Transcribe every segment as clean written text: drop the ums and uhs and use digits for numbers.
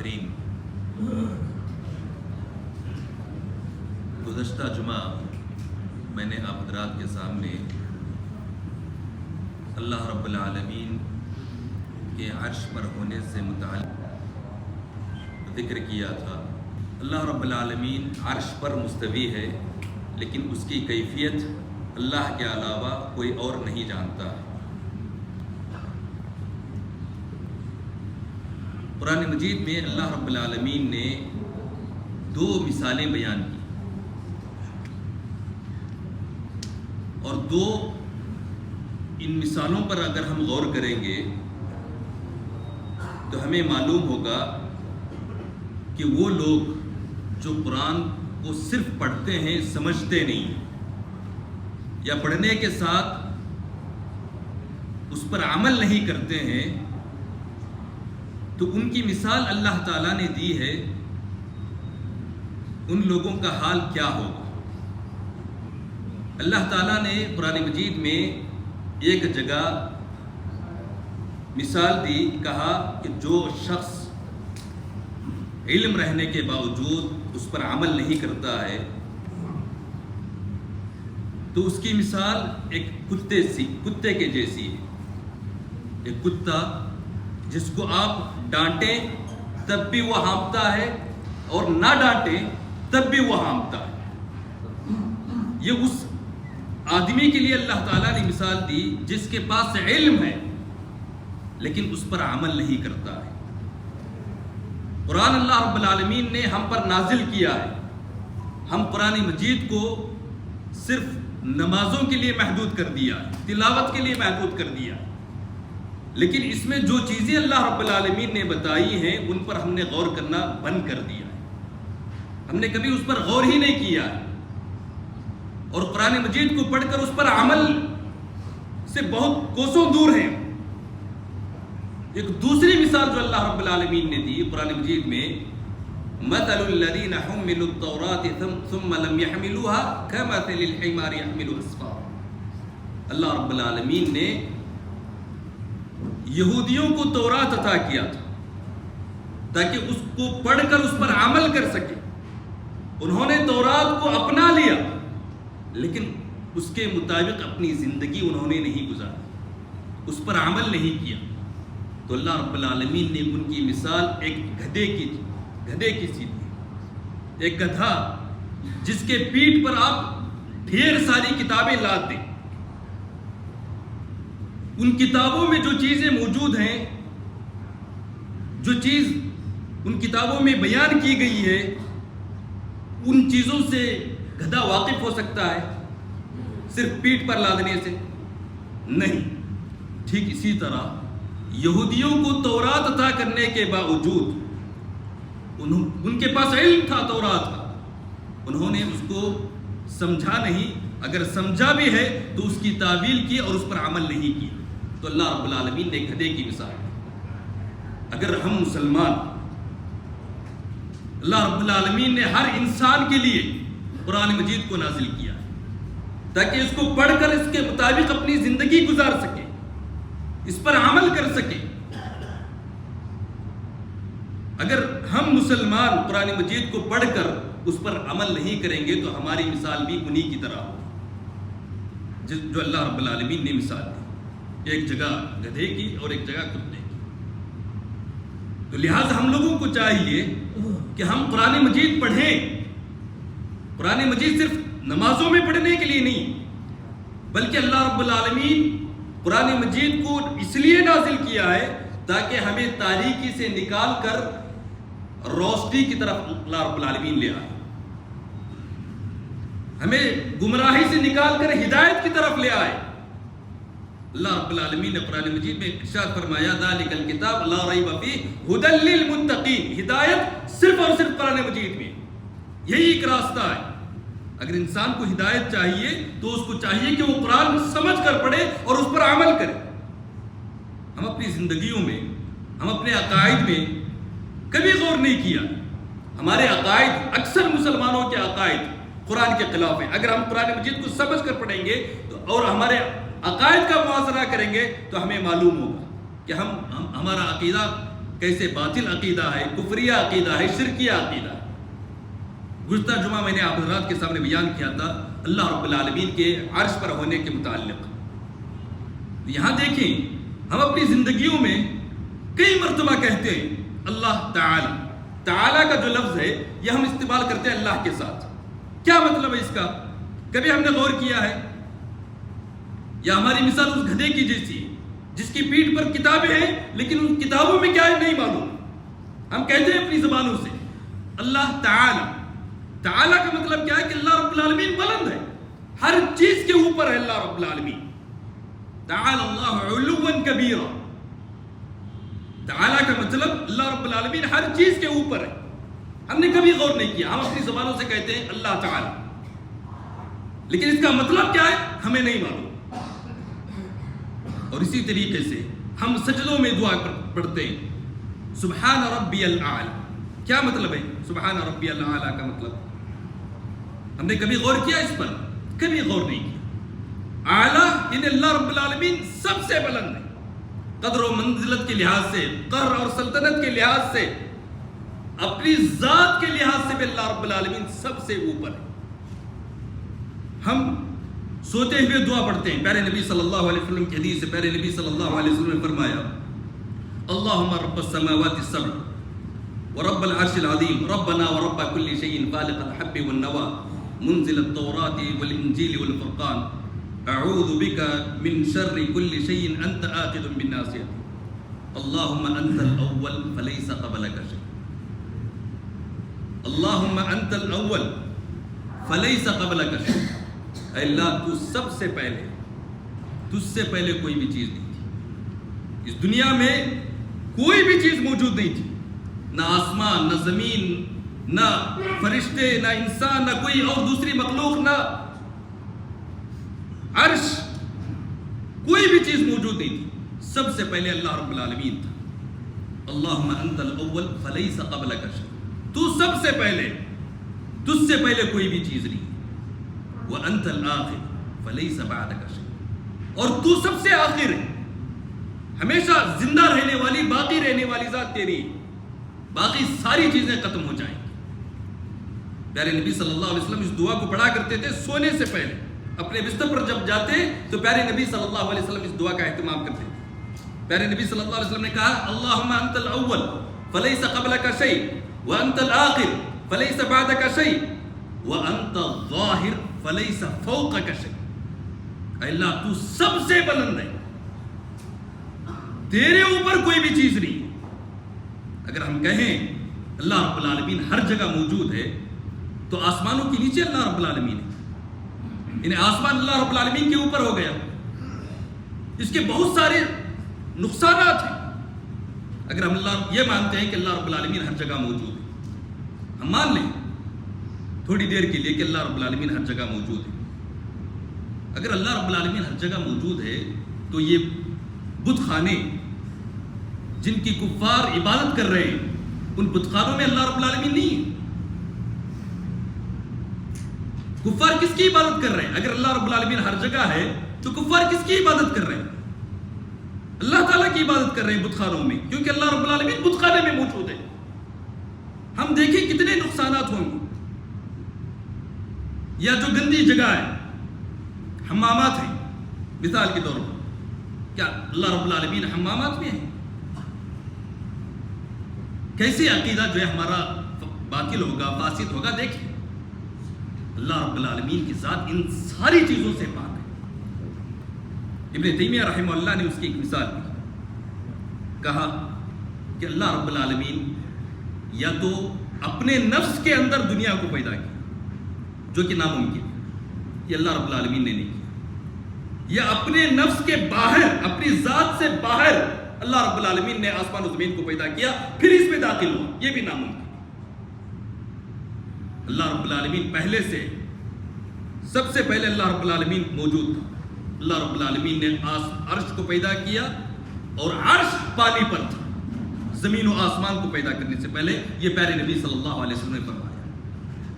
حاضرین، گزشتہ جمعہ میں نے آپ حضرات کے سامنے اللہ رب العالمین کے عرش پر ہونے سے متعلق ذکر کیا تھا۔ اللہ رب العالمین عرش پر مستوی ہے، لیکن اس کی کیفیت اللہ کے علاوہ کوئی اور نہیں جانتا ہے۔ قرآن مجید میں اللہ رب العالمین نے دو مثالیں بیان کی، اور دو ان مثالوں پر اگر ہم غور کریں گے تو ہمیں معلوم ہوگا کہ وہ لوگ جو قرآن کو صرف پڑھتے ہیں، سمجھتے نہیں، یا پڑھنے کے ساتھ اس پر عمل نہیں کرتے ہیں، تو ان کی مثال اللہ تعالیٰ نے دی ہے، ان لوگوں کا حال کیا ہوگا۔ اللہ تعالیٰ نے قرآن مجید میں ایک جگہ مثال دی، کہا کہ جو شخص علم رہنے کے باوجود اس پر عمل نہیں کرتا ہے تو اس کی مثال ایک کتے کے جیسی ہے۔ ایک کتا جس کو آپ ڈانٹیں تب بھی وہ ہانپتا ہے، اور نہ ڈانٹیں تب بھی وہ ہانپتا ہے۔ یہ اس آدمی کے لیے اللہ تعالیٰ نے مثال دی جس کے پاس علم ہے لیکن اس پر عمل نہیں کرتا ہے۔ قرآن اللہ رب العالمین نے ہم پر نازل کیا ہے، ہم قرآن مجید کو صرف نمازوں کے لیے محدود کر دیا ہے، تلاوت کے لیے محدود کر دیا ہے، لیکن اس میں جو چیزیں اللہ رب العالمین نے بتائی ہیں ان پر ہم نے غور کرنا بند کر دیا ہے، ہم نے کبھی اس پر غور ہی نہیں کیا ہے، اور قرآن مجید کو پڑھ کر اس پر عمل سے بہت کوسوں دور ہیں۔ ایک دوسری مثال جو اللہ رب العالمین نے دی قرآن مجید میں، مثل الذین حملوا التوراۃ ثم لم يحملوها كمثل الحمار يحمل اسفارا۔ اللہ رب العالمین نے یہودیوں کو تورات عطا کیا تھا تاکہ اس کو پڑھ کر اس پر عمل کر سکے۔ انہوں نے تورات کو اپنا لیا لیکن اس کے مطابق اپنی زندگی انہوں نے نہیں گزاری، اس پر عمل نہیں کیا، تو اللہ رب العالمین نے ان کی مثال ایک گدھے کی سی دی۔ ایک گدھا جس کے پیٹھ پر آپ ڈھیر ساری کتابیں لاد دیں، ان کتابوں میں جو چیزیں موجود ہیں، جو چیز ان کتابوں میں بیان کی گئی ہے، ان چیزوں سے گدھا واقف ہو سکتا ہے صرف پیٹھ پر لادنے سے؟ نہیں۔ ٹھیک اسی طرح یہودیوں کو تورات عطا کرنے کے باوجود ان کے پاس علم تھا تورات کا، انہوں نے اس کو سمجھا نہیں، اگر سمجھا بھی ہے تو اس کی تعویل کی اور اس پر عمل نہیں کیا، تو اللہ رب العالمین نے گدھے کی مثال دی۔ اگر ہم مسلمان، اللہ رب العالمین نے ہر انسان کے لیے قرآن مجید کو نازل کیا ہے تاکہ اس کو پڑھ کر اس کے مطابق اپنی زندگی گزار سکے، اس پر عمل کر سکے۔ اگر ہم مسلمان قرآن مجید کو پڑھ کر اس پر عمل نہیں کریں گے تو ہماری مثال بھی انہی کی طرح ہو جو اللہ رب العالمین نے مثال دی، ایک جگہ گدھے کی اور ایک جگہ کتے کی۔ تو لہٰذا ہم لوگوں کو چاہیے کہ ہم قرآن مجید پڑھیں۔ قرآن مجید صرف نمازوں میں پڑھنے کے لیے نہیں، بلکہ اللہ رب العالمین قرآن مجید کو اس لیے نازل کیا ہے تاکہ ہمیں تاریکی سے نکال کر روشنی کی طرف اللہ رب العالمین لے آئے، ہمیں گمراہی سے نکال کر ہدایت کی طرف لے آئے۔ اللہ رب العالمین نے قرآن مجید میں ارشاد فرمایا ذالک الکتاب لا ریب فیہ ھدی للمتقین۔ ہدایت صرف اور صرف قرآن مجید میں، یہی ایک راستہ ہے۔ اگر انسان کو ہدایت چاہیے تو اس کو چاہیے کہ وہ قرآن سمجھ کر پڑھے اور اس پر عمل کرے۔ ہم اپنی زندگیوں میں، ہم اپنے عقائد میں کبھی غور نہیں کیا۔ ہمارے عقائد، اکثر مسلمانوں کے عقائد قرآن کے خلاف ہیں۔ اگر ہم قرآن مجید کو سمجھ کر پڑھیں گے اور ہمارے عقائد کا موازنہ کریں گے تو ہمیں معلوم ہوگا کہ ہمارا عقیدہ کیسے باطل عقیدہ ہے، کفریہ عقیدہ ہے، شرکیہ عقیدہ ہے۔ گزشتہ جمعہ میں نے آپ حضرات کے سامنے بیان کیا تھا اللہ رب العالمین کے عرش پر ہونے کے متعلق۔ یہاں دیکھیں ہم اپنی زندگیوں میں کئی مرتبہ کہتے ہیں اللہ تعالی، تعالی کا جو لفظ ہے یہ ہم استعمال کرتے ہیں اللہ کے ساتھ۔ کیا مطلب ہے اس کا؟ کبھی ہم نے غور کیا ہے؟ یا ہماری مثال اس گدھے کی جیسی ہے جس کی پیٹھ پر کتابیں ہیں لیکن ان کتابوں میں کیا ہے نہیں معلوم۔ ہم کہتے ہیں اپنی زبانوں سے اللہ تعالی، تعالی کا مطلب کیا ہے کہ اللہ رب العالمین بلند ہے، ہر چیز کے اوپر ہے اللہ رب العالمین۔ تعالی اللہ علوا کبیرا، تعالی کا مطلب اللہ رب العالمین ہر چیز کے اوپر ہے۔ ہم نے کبھی غور نہیں کیا، ہم اپنی زبانوں سے کہتے ہیں اللہ تعالی، لیکن اس کا مطلب کیا ہے ہمیں نہیں معلوم۔ اور اسی طریقے سے ہم سجدوں میں دعا پڑھتے ہیں سبحان ربی الاعلی، کیا مطلب ہے سبحان ربی الاعلی کا مطلب؟ ہم نے کبھی غور کیا اس پر؟ کبھی غور نہیں کیا۔ اعلیٰ یعنی اللہ رب العالمین سب سے بلند ہے، قدر و منزلت کے لحاظ سے، قہر اور سلطنت کے لحاظ سے، اپنی ذات کے لحاظ سے بھی اللہ رب العالمین سب سے اوپر ہے۔ ہم سوتے ہوئے دعا پڑھتے ہیں، پیارے نبی صلی اللہ علیہ وسلم کی حدیث سے پیارے نبی صلی اللہ علیہ وسلم نے فرمایا اللہم رب السماوات السبع ورب العرش العظیم ربنا ورب كل شيء خالق الحب والنوى منزل التوراة والانجیل والفرقان اعوذ بك من شر كل شيء انت آخذ بالناصية اللهم انت الاول فليس قبلك شيء اللهم انت الاول فليس قبلك شيء۔ اے اللہ تو سب سے پہلے، تجھ سے پہلے کوئی بھی چیز نہیں تھی، اس دنیا میں کوئی بھی چیز موجود نہیں تھی، نہ آسمان، نہ زمین، نہ فرشتے، نہ انسان، نہ کوئی اور دوسری مخلوق، نہ عرش، کوئی بھی چیز موجود نہیں تھی، سب سے پہلے اللہ رب العالمین تھا۔ اللہم انت الاول فلیس قبلک شیء، تو سب سے پہلے، تجھ سے پہلے کوئی بھی چیز نہیں، وانت الآخر فلیس بعدک شیء، اور تو سب سے آخر ہے، ہمیشہ زندہ رہنے والی، باقی رہنے والی ذات تیری، باقی ساری چیزیں ختم ہو جائیں گی۔ پیارے نبی صلی اللہ علیہ وسلم اس دعا کو پڑھا کرتے تھے سونے سے پہلے، اپنے بستر پر جب جاتے تو پیارے نبی صلی اللہ علیہ وسلم اس دعا کا اہتمام کرتے تھے۔ پیارے نبی صلی اللہ علیہ وسلم نے کہا اللہم انت الاول فلیس قبلک شیء وانت الآخر فلیس بعدک شیء وانت الظاہر فلیس فوقک شیء۔ اے اللہ تو سب سے بلند ہے، تیرے اوپر کوئی بھی چیز نہیں۔ اگر ہم کہیں اللہ رب العالمین ہر جگہ موجود ہے تو آسمانوں کے نیچے اللہ رب العالمین ہے، یعنی آسمان اللہ رب العالمین کے اوپر ہو گیا، اس کے بہت سارے نقصانات ہیں۔ اگر ہم اللہ یہ مانتے ہیں کہ اللہ رب العالمین ہر جگہ موجود ہے، ہم مان لیں تھوڑی دیر کے لیے کہ اللہ رب العالمین ہر جگہ موجود ہے۔ اگر اللہ رب العالمین ہر جگہ موجود ہے تو یہ بت خانے جن کی کفار عبادت کر رہے ہیں، ان بت خانوں میں اللہ رب العالمین نہیں ہے۔ کفار کس کی عبادت کر رہے ہیں؟ اگر اللہ رب العالمین ہر جگہ ہے تو کفار کس کی عبادت کر رہے ہیں؟ اللہ تعالیٰ کی عبادت کر رہے ہیں بت خانوں میں، کیونکہ اللہ رب العالمین بت خانے میں موجود ہے۔ ہم دیکھیں کتنے نقصانات ہوں گے۔ یا جو گندی جگہ ہے، حمامات ہیں مثال کے طور پر، کیا اللہ رب العالمین حمامات میں ہیں؟ کیسے عقیدہ جو ہے ہمارا باطل ہوگا، فاسد ہوگا؟ دیکھیں اللہ رب العالمین کی ذات ان ساری چیزوں سے پاک ہے۔ ابن تیمیہ رحمہ اللہ نے اس کی ایک مثال دی، کہا کہ اللہ رب العالمین یا تو اپنے نفس کے اندر دنیا کو پیدا کیا، جو کہ ناممکن ہے، یہ اللہ رب العالمین نے نہیں کیا، یا اپنے نفس کے باہر، اپنی ذات سے باہر اللہ رب العالمین نے آسمان و زمین کو پیدا کیا پھر اس میں داخل ہوا، یہ بھی ناممکن۔ اللہ رب العالمین پہلے سے، سب سے پہلے اللہ رب العالمین موجود تھا۔ اللہ رب العالمین نے عرش کو پیدا کیا اور عرش پانی پر تھا زمین و آسمان کو پیدا کرنے سے پہلے، یہ پیارے نبی صلی اللہ علیہ وسلم نے فرمایا۔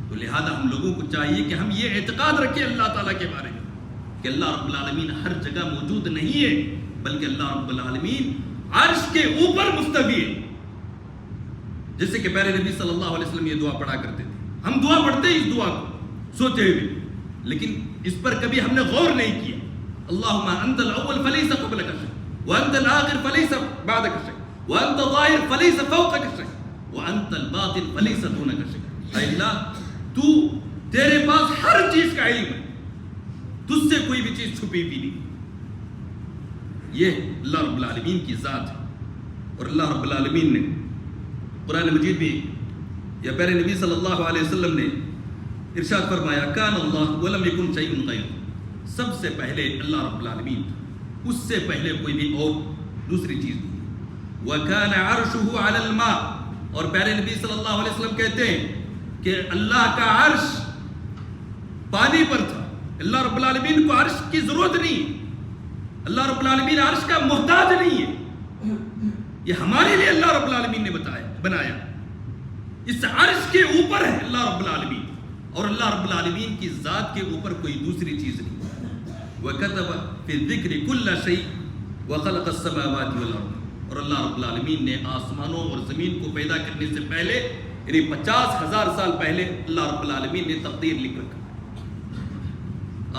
تو لہذا ہم لوگوں کو چاہیے کہ ہم یہ اعتقاد رکھیں اللہ تعالیٰ کے بارے میں کہ اللہ رب العالمین ہر جگہ موجود نہیں ہے، بلکہ اللہ رب العالمین عرش کے اوپر مستوی ہے، جیسے کہ پیارے نبی صلی اللہ علیہ وسلم یہ دعا پڑھا کرتے تھے. ہم دعا پڑھتے ہیں اس دعا کو سوچے ہوئے, لیکن اس پر کبھی ہم نے غور نہیں کیا. اللہم انت الاول فلیس قبلک شیء وانت الآخر فلیس بعدک شیء وانت الظاہر فلیس فوقک شیء وانت الباطن فلیس دونک شیء. اے اللہ, تو تیرے پاس ہر چیز کا علم ہے, تجھ سے کوئی بھی چیز چھپی بھی نہیں. یہ اللہ رب العالمین کی ذات ہے. اور اللہ رب العالمین نے قرآن مجید میں یا پیارے نبی صلی اللہ علیہ وسلم نے ارشاد فرمایا کان اللہ ولم یکن شیء غیرہ. سب سے پہلے اللہ رب العالمین تھا, اس سے پہلے کوئی بھی اور دوسری چیز نہیں. وَكَانَ عَرْشُهُ عَلَى الْمَاءِ. اور پیارے نبی صلی اللہ علیہ وسلم کہتے ہیں کہ اللہ کا عرش پانی پر تھا. اللہ رب العالمین کو عرش کی ضرورت نہیں, اللہ رب العالمین عرش کا محتاج نہیں ہے. یہ ہمارے لیے اللہ رب العالمین نے بنایا. اس عرش کے اوپر ہے اللہ رب العالمین, اور اللہ رب العالمین کی ذات کے اوپر کوئی دوسری چیز نہیں. وَكَتَبَ فِي الذِّكْرِ كُلَّ شَيْءٍ وَخَلَقَ السَّمَاوَاتِ وَالْأَرْضَ. اور اللہ رب العالمین نے آسمانوں اور زمین کو پیدا کرنے سے پہلے یعنی 50,000 سال پہلے اللہ رب العالمین نے تقدیر لکھ رکھا.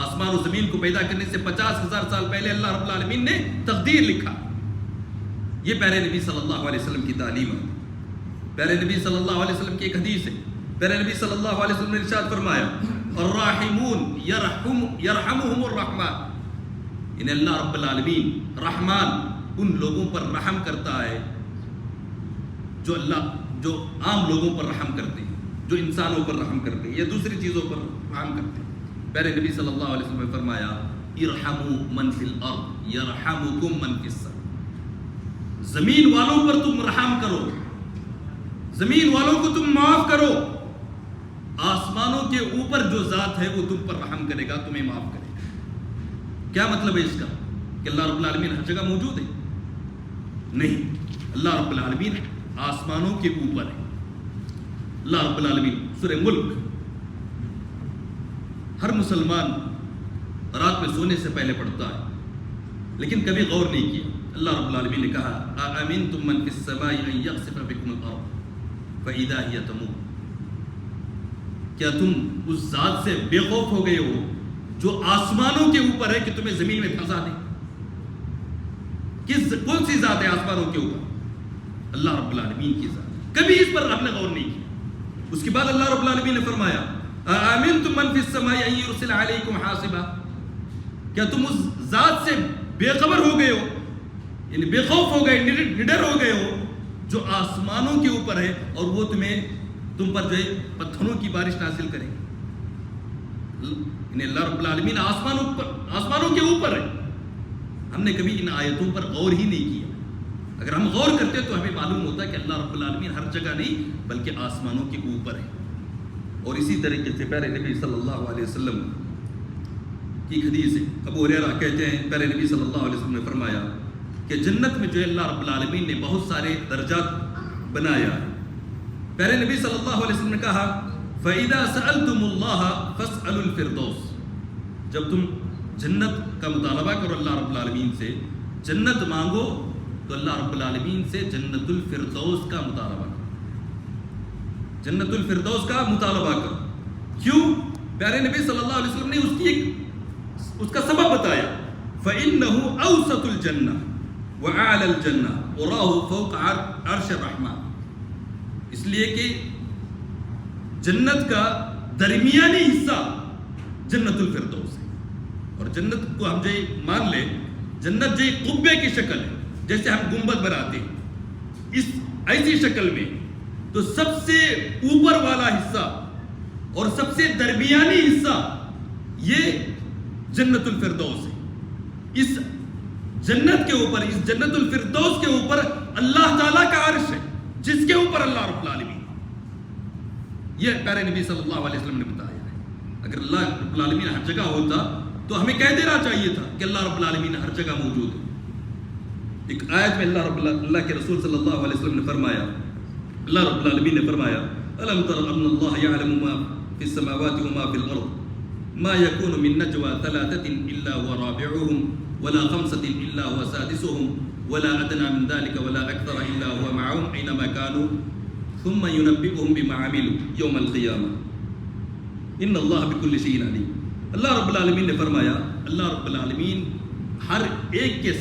آسمان و زمین کو پیدا کرنے سے 50,000 سال پہلے اللہ رب العالمین نے تقدیر لکھا. یہ پیارے نبی صلی اللہ علیہ وسلم کی تعلیم ہے. پیارے نبی صلی اللہ علیہ وسلم کی ایک حدیث ہے. پیارے نبی صلی اللہ علیہ وسلم نے ارشاد فرمایا الراحمون یرحمہم الرحمن. یعنی اللہ رب العالمین رحمان ان لوگوں پر رحم کرتا ہے جو عام لوگوں پر رحم کرتے ہیں, جو انسانوں پر رحم کرتے ہیں یا دوسری چیزوں پر رحم کرتے ہیں. پیارے نبی صلی اللہ علیہ وسلم نے فرمایا ارحموا من فی الارض یرحمکم من فی السماء. زمین والوں پر تم رحم کرو, زمین والوں کو تم معاف کرو, آسمانوں کے اوپر جو ذات ہے وہ تم پر رحم کرے گا, تمہیں معاف کرے گا. کیا مطلب ہے اس کا کہ اللہ رب العالمین ہر جگہ موجود ہے؟ نہیں, اللہ رب العالمین آسمانوں کے اوپر ہے. اللہ رب العالمین سورہ ملک ہر مسلمان رات میں سونے سے پہلے پڑھتا ہے, لیکن کبھی غور نہیں کیا. اللہ رب العالمین نے کہا اَأَمِنْتُم مَّن فِي السَّمَاءِ أَن يَخْسِفَ بِكُمُ الْأَرْضَ فَإِذَا هِيَ تَمُورُ. کیا تم اس ذات سے بے خوف ہو گئے ہو جو آسمانوں کے اوپر ہے کہ تمہیں زمین میں دھنسا دے؟ کون سی ذات ہے آسمانوں کے اوپر؟ اللہ رب العالمین کی ذات. کبھی اس پر ہم نے غور نہیں کیا. اس کے بعد اللہ رب العالمین نے فرمایا آمنتم من فی السماء ان یرسل علیکم حاصبا. کیا تم اس ذات سے بے خبر ہو گئے ہو, یعنی بے خوف ہو گئے, نڈر ہو گئے ہو جو آسمانوں کے اوپر ہے اور وہ تم پر جو ہے پتھروں کی بارش نازل کرے؟ یعنی اللہ رب العالمین آسمانوں کے اوپر ہے. ہم نے کبھی ان آیتوں پر غور ہی نہیں کیا. اگر ہم غور کرتے تو ہمیں معلوم ہوتا کہ اللہ رب العالمین ہر جگہ نہیں بلکہ آسمانوں کے اوپر ہے. اور اسی طریقے سے پیارے نبی صلی اللہ علیہ وسلم کی حدیث ہے. ابو ہریرہ کہتے ہیں پیارے نبی صلی اللہ علیہ وسلم نے فرمایا کہ جنت میں جو ہے اللہ رب العالمین نے بہت سارے درجات بنایا ہے. پیارے نبی صلی اللہ علیہ وسلم نے کہا فَإِذَا سَأَلْتُمُ اللَّهَ فَاسْأَلُوا الْفِرْدَوْسَ. جب تم جنت کا مطالبہ کرو اللہ رب العالمین سے, جنت مانگو تو اللہ رب العالمین سے جنت الفردوس کا مطالبہ کرو, جنت الفردوس کا مطالبہ کرو. کیوں؟ پیارے نبی صلی اللہ علیہ وسلم نے اس کا سبب بتایا فَإِنَّهُ أَوْسَطُ الْجَنَّةِ وَأَعْلَى الْجَنَّةِ وَرَاهُ فَوْقَ عَرْشِ الرَّحْمَنِ. اس لیے کہ جنت کا درمیانی حصہ جنت الفردوس ہے. اور جنت کو ہم جو مان لیں, جنت جو قبے کی شکل ہے, جیسے ہم گنبد بناتے ہیں اس ایسی شکل میں, تو سب سے اوپر والا حصہ اور سب سے درمیانی حصہ یہ جنت الفردوس ہے. اس جنت کے اوپر, اس جنت الفردوس کے اوپر اللہ تعالیٰ کا عرش ہے جس کے اوپر اللہ رب العالمین. یہ پیارے نبی صلی اللہ علیہ وسلم نے بتایا ہے. اگر اللہ رب العالمین ہر جگہ ہوتا تو ہمیں کہہ دینا چاہیے تھا کہ اللہ رب العالمین ہر جگہ موجود ہے. ایک آیت میں اللہ کے رسول صلی اللہ علیہ وسلم نے فرمایا, اللہ رب العالمین نے فرمایا الم تر ان اللہ یعلم ما فی السماوات وما فی الارض ما یکون من نجوى ثلاثة الا هو رابعهم ولا خمسة الا هو سادسهم ولا ادنى من ذلك ولا اكثر الا هو معهم اينما كانوا ثم ينبئهم بما عملوا يوم القيامة ان اللہ بكل شيء علیم. اللہ رب العالمین نے فرمایا، اللہ رب العالمین ہر ایک کے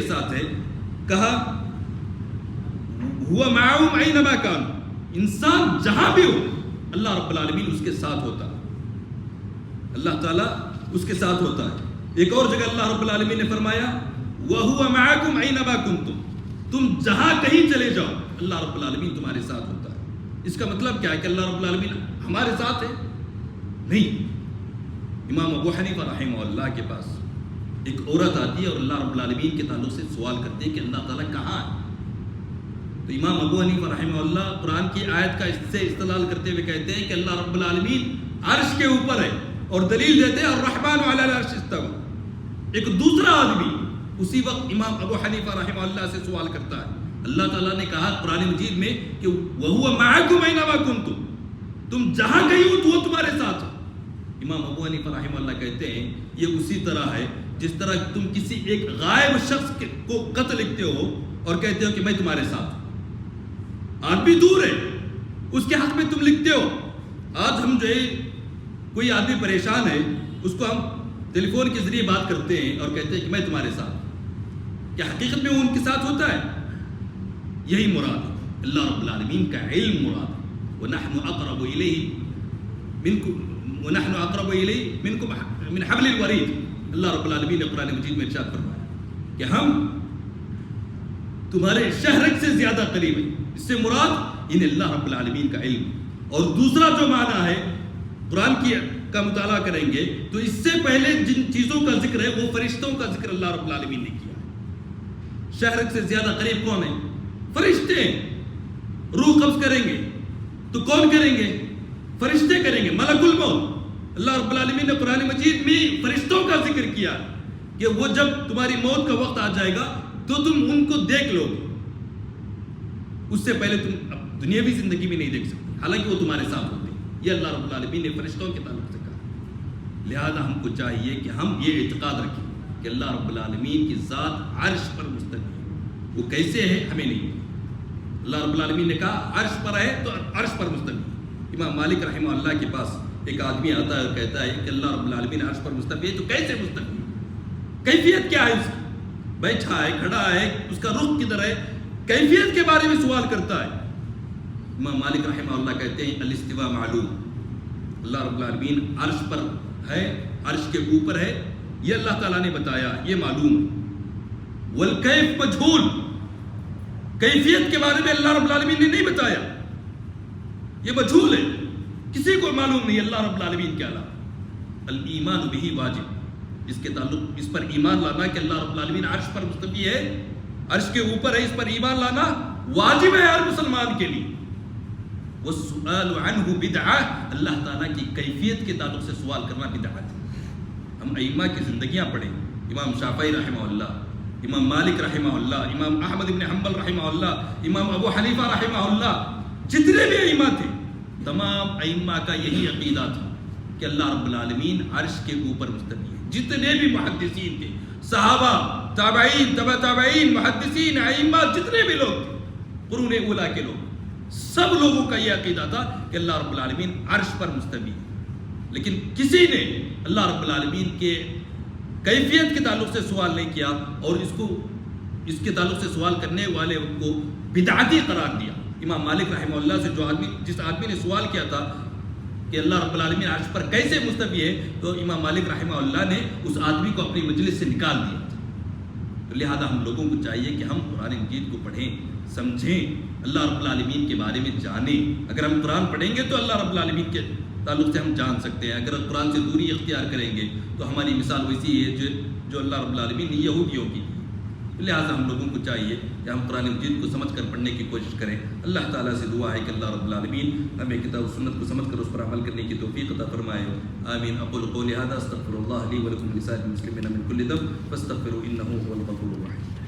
ساتھ ہے. کہا ہوا معهم اينما كان، انسان جہاں بھی ہو اللہ رب العالمین اس کے ساتھ ہوتا ہے، اللہ تعالیٰ اس کے ساتھ ہوتا ہے. ایک اور جگہ اللہ رب العالمین نے فرمایا وَهُوَ مَعَكُمْ أَيْنَمَا كُنْتُمْ، تم جہاں کہیں چلے جاؤ اللہ رب العالمین تمہارے ساتھ ہوتا ہے. اس کا مطلب کیا ہے کہ اللہ رب العالمین ہمارے ساتھ ہے؟ نہیں. امام ابو حنیفہ رحمہ اللہ کے پاس ایک عورت آتی ہے اور اللہ رب العالمین کے تعلق سے سوال کرتے ہیں کہ اللہ تعالیٰ کہاں ہے؟ تو امام ابو حنیفہ رحمہ اللہ قرآن کی آیت کا اس سے استدلال کرتے ہوئے کہتے ہیں کہ اللہ رب العالمین عرش کے اوپر ہے، اور دلیل دیتے ہیں الرحمن علی العرش استوى. ایک دوسرا آدمی اسی وقت امام ابو حنیفہ رحمہ اللہ سے سوال کرتا ہے، اللہ تعالیٰ نے کہا قرآن مجید میں کہ وَهُوَ مَعَكُمْ أَيْنَمَا كُنْتُمْ، تم جہاں کہیں ہو تو وہ تمہارے ساتھ ہے. امام ابو حنیفہ رحمہ اللہ کہتے ہیں یہ اسی طرح ہے جس طرح تم کسی ایک غائب شخص کو خط لکھتے ہو اور کہتے ہو کہ میں تمہارے ساتھ ہوں. آدمی دور ہے، اس کے حق میں تم لکھتے ہو. آج ہم جو ہے کوئی آدمی پریشان ہے اس کو ہم ٹیلی فون کے ذریعے بات کرتے ہیں اور کہتے ہیں کہ میں تمہارے ساتھ. کیا حقیقت میں وہ ان کے ساتھ ہوتا ہے؟ یہی مراد ہے. اللہ رب العالمین کا علم مراد ہے. وَنَحْنُ أَقْرَبُ إِلَيْهِ مِنْكُمْ مِنْ حَبْلِ الْوَرِيدِ. اللہ رب العالمین نے قرآن مجید میں ارشاد فرمایا کہ ہم تمہارے شہرک سے زیادہ قریب ہیں. اس سے مراد ان اللہ رب العالمین کا علم. اور دوسرا جو معنی ہے قرآن کا مطالعہ کریں گے تو اس سے پہلے جن چیزوں کا ذکر ہے وہ فرشتوں کا ذکر اللہ رب العالمین نے کیا. شہرک سے زیادہ قریب کون ہے؟ فرشتے. روح قبض کریں گے تو کون کریں گے؟ فرشتے کریں گے. ملک الموت. اللہ رب العالمین نے قرآن مجید میں فرشتوں کا ذکر کیا کہ وہ جب تمہاری موت کا وقت آ جائے گا تو تم ان کو دیکھ لو گے. اس سے پہلے تم دنیاوی زندگی میں نہیں دیکھ سکتے، حالانکہ وہ تمہارے ساتھ ہوتے ہیں. یہ اللہ رب العالمین نے فرشتوں کے تعلق سے کہا. لہذا ہم کو چاہیے کہ ہم یہ اعتقاد رکھیں کہ اللہ رب العالمین کی ذات عرش پر مستوی ہے. وہ کیسے ہے ہمیں نہیں. اللہ رب العالمین نے کہا عرش پر ہے تو عرش پر مستوی. امام مالک رحمہ اللہ کے پاس ایک آدمی آتا ہے اور کہتا ہے کہ اللہ رب العالمین عرش پر مستوی ہے تو کیسے مستوی ہے؟ کیفیت کیا ہے اس کی؟ بیٹھا ہے، کھڑا ہے، اس کا رخ کدھر ہے؟ کیفیت کے بارے میں سوال کرتا ہے. امام مالک رحمہ اللہ کہتے ہیں الاستواء معلوم. اللہ رب العالمین عرش پر ہے، عرش کے اوپر ہے، یہ اللہ تعالیٰ نے بتایا، یہ معلوم ہے. والکیف مجہول، کیفیت کے بارے میں اللہ رب العالمین نے نہیں بتایا، یہ مجہول ہے، کسی کو معلوم نہیں اللہ رب العالمین کے علاوہ. الایمان بہ واجب، اس کے تعلق اس پر ایمان لانا کہ اللہ رب العالمین عرش پر مستوی ہے، عرش کے اوپر ہے، اس پر ایمان لانا واجب ہے ہر مسلمان کے لیے. والسؤال عنہ بدعہ، اللہ تعالیٰ کی کیفیت کے تعلق سے سوال کرنا بدعت ہے. ہم ائمہ کی زندگیاں پڑھیں، امام شافعی رحمہ اللہ، امام مالک رحمہ اللہ، امام احمد بن حنبل رحمہ اللہ، امام ابو حنیفہ رحمہ اللہ، جتنے بھی ائمہ تھے تمام ائمہ کا یہی عقیدہ تھا کہ اللہ رب العالمین عرش کے اوپر مستوی ہے. جتنے بھی محدثین تھے، صحابہ، تابعین، تبع تابعین، محدثین، ائمہ، جتنے بھی لوگ تھے قرون اولیٰ کے لوگ، سب لوگوں کا یہ عقیدہ تھا کہ اللہ رب العالمین عرش پر مستوی ہے. لیکن کسی نے اللہ رب العالمین کے کیفیت کے تعلق سے سوال نہیں کیا اور اس کے تعلق سے سوال کرنے والے کو بدعتی قرار دیا. امام مالک رحمہ اللہ سے جس آدمی نے سوال کیا تھا کہ اللہ رب العالمین عرش پر کیسے مستوی ہے، تو امام مالک رحمہ اللہ نے اس آدمی کو اپنی مجلس سے نکال دیا تھا. تو لہذا ہم لوگوں کو چاہیے کہ ہم قرآن مجید کو پڑھیں، سمجھیں، اللہ رب العالمین کے بارے میں جانیں. اگر ہم قرآن پڑھیں گے تو اللہ رب العالمین کے تعلق سے ہم جان سکتے ہیں. اگر قرآن سے دوری اختیار کریں گے تو ہماری مثال ویسی ہے جو اللہ رب العالمین نے یہودیوں کی. لہٰذا ہم لوگوں کو چاہیے کہ ہم قرآن مجید کو سمجھ کر پڑھنے کی کوشش کریں. اللہ تعالیٰ سے دعا ہے کہ اللہ رب العالمین ہمیں کتاب و سنت کو سمجھ کر اس پر عمل کرنے کی توفیق عطا فرمائے. آمین. اقول قولی ھذا استغفر اللہ لی ولکم ولسائر المسلمین من کل ذنب فاستغفروا انہ هو الغفور الرحیم.